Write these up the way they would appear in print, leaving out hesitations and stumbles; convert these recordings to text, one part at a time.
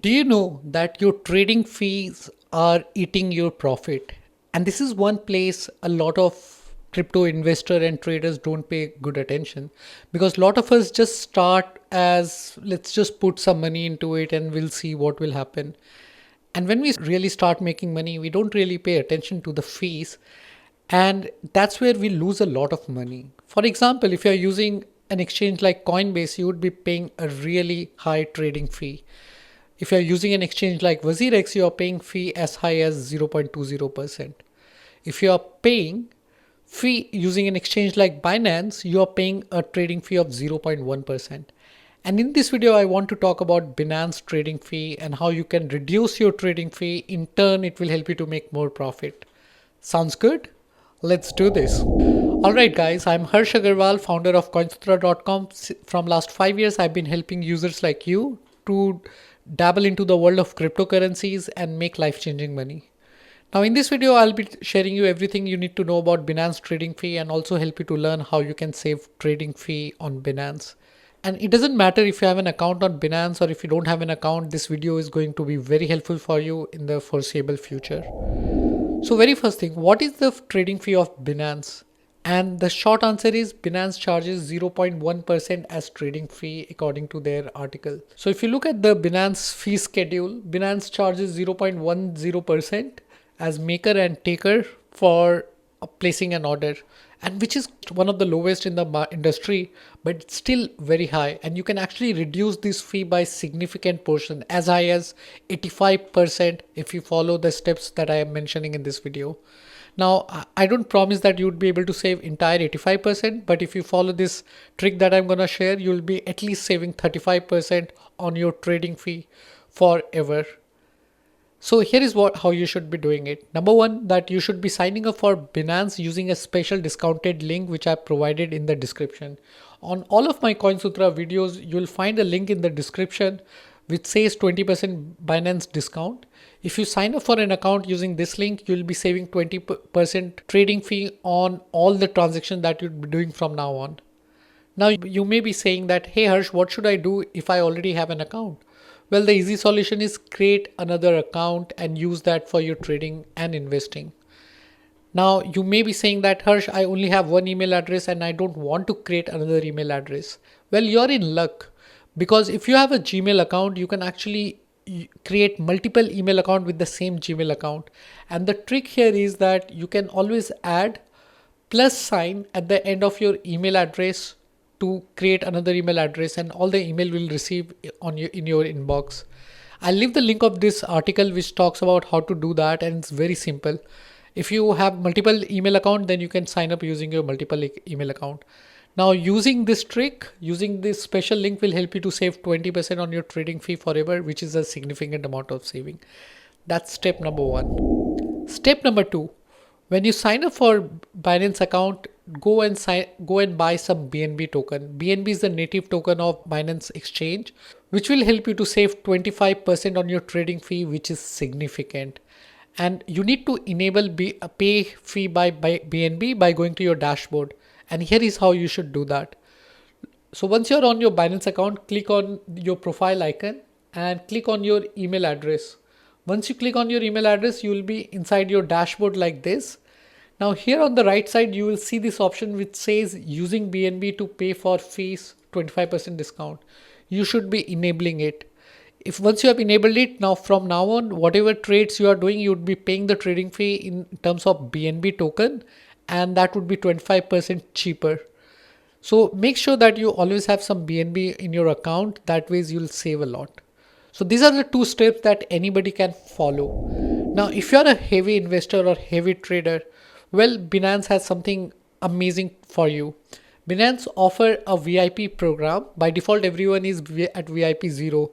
Do you know that your trading fees are eating your profit? And this is one place a lot of crypto investor and traders don't pay good attention, because a lot of us just start as let's just put some money into it and we'll see what will happen. And when we really start making money, we don't really pay attention to the fees, and that's where we lose a lot of money. For example, if you're using an exchange like Coinbase, you would be paying a really high trading fee. If you're using an exchange like WazirX, you're paying fee as high as 0.20%. If you're paying fee using an exchange like Binance, you're paying a trading fee of 0.1%. And in this video, I want to talk about Binance trading fee and how you can reduce your trading fee. In turn, it will help you to make more profit. Sounds good? Let's do this. All right, guys, I'm Harsh Agarwal, founder of Coinsutra.com. From last 5 years, I've been helping users like you to dabble into the world of cryptocurrencies and make life-changing money. Now, in this video, I'll be sharing you everything you need to know about Binance trading fee and also help you to learn how you can save trading fee on Binance. And it doesn't matter if you have an account on Binance or if you don't have an account, this video is going to be very helpful for you in the foreseeable future. So very first thing, what is the trading fee of Binance? And the short answer is Binance charges 0.1% as trading fee according to their article. So if you look at the Binance fee schedule, Binance charges 0.10% as maker and taker for placing an order, and which is one of the lowest in the industry, but it's still very high. And you can actually reduce this fee by significant portion, as high as 85%, if you follow the steps that I am mentioning in this video. Now, I don't promise that you would be able to save entire 85%, but if you follow this trick that I'm going to share, you'll be at least saving 35% on your trading fee forever. So here is how you should be doing it. Number one, that you should be signing up for Binance using a special discounted link which I provided in the description. On all of my CoinSutra videos, you'll find a link in the description which says 20% Binance discount. If you sign up for an account using this link, you'll be saving 20% trading fee on all the transactions that you'll be doing from now on. Now you may be saying that, hey Harsh, what should I do if I already have an account? Well, the easy solution is create another account and use that for your trading and investing. Now you may be saying that, Harsh, I only have one email address and I don't want to create another email address. Well, you're in luck, because if you have a Gmail account, you can actually create multiple email account with the same Gmail account. And the trick here is that you can always add plus sign at the end of your email address to create another email address, and all the email will receive in your inbox. I'll leave the link of this article which talks about how to do that, and it's very simple. If you have multiple email account, then you can sign up using your multiple email account. Now using this trick, using this special link will help you to save 20% on your trading fee forever, which is a significant amount of saving. That's step number one. Step number two, when you sign up for Binance account, go and buy some BNB token. BNB is the native token of Binance exchange, which will help you to save 25% on your trading fee, which is significant. And you need to enable a pay fee by BNB by going to your dashboard. And here is how you should do that. So once you're on your Binance account, click on your profile icon and click on your email address. Once you click on your email address, you will be inside your dashboard like this. Now here on the right side, you will see this option which says using BNB to pay for fees 25% discount. You should be enabling it. If once you have enabled it, now from now on, whatever trades you are doing, you would be paying the trading fee in terms of BNB token, and that would be 25% cheaper. So make sure that you always have some BNB in your account. That way you'll save a lot. So these are the two steps that anybody can follow. Now, if you're a heavy investor or heavy trader, well, Binance has something amazing for you. Binance offer a VIP program. By default, everyone is at VIP 0.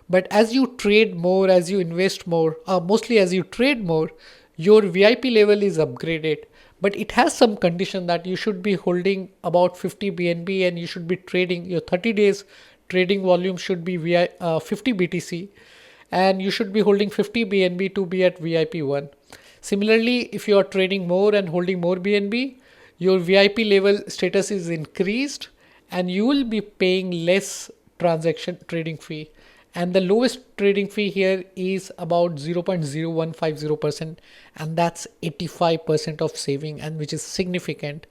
But as you trade more, as you invest more, mostly as you trade more, your VIP level is upgraded. But it has some condition that you should be holding about 50 BNB and you should be trading your 30 days trading volume should be 50 BTC, and you should be holding 50 BNB to be at VIP 1. Similarly, if you are trading more and holding more BNB, your VIP level status is increased and you will be paying less transaction trading fee. and the lowest trading fee here is about 0.0150%, and that's 85% of saving, and which is significant.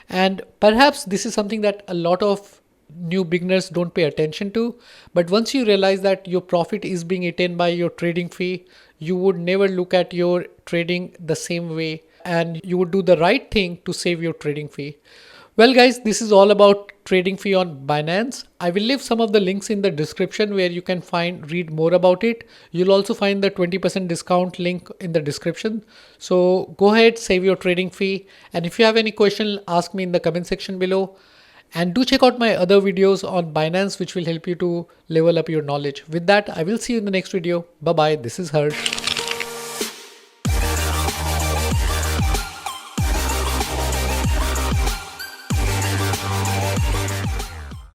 And perhaps this is something that a lot of new beginners don't pay attention to, but once you realize that your profit is being eaten by your trading fee, you would never look at your trading the same way, and you would do the right thing to save your trading fee. Well guys, this is all about trading fee on Binance. I will leave some of the links in the description where you can read more about it. You'll also find the 20% discount link in the description. So go ahead, save your trading fee. And if you have any question, ask me in the comment section below. And do check out my other videos on Binance, which will help you to level up your knowledge. With that, I will see you in the next video. Bye bye. This is Harsh.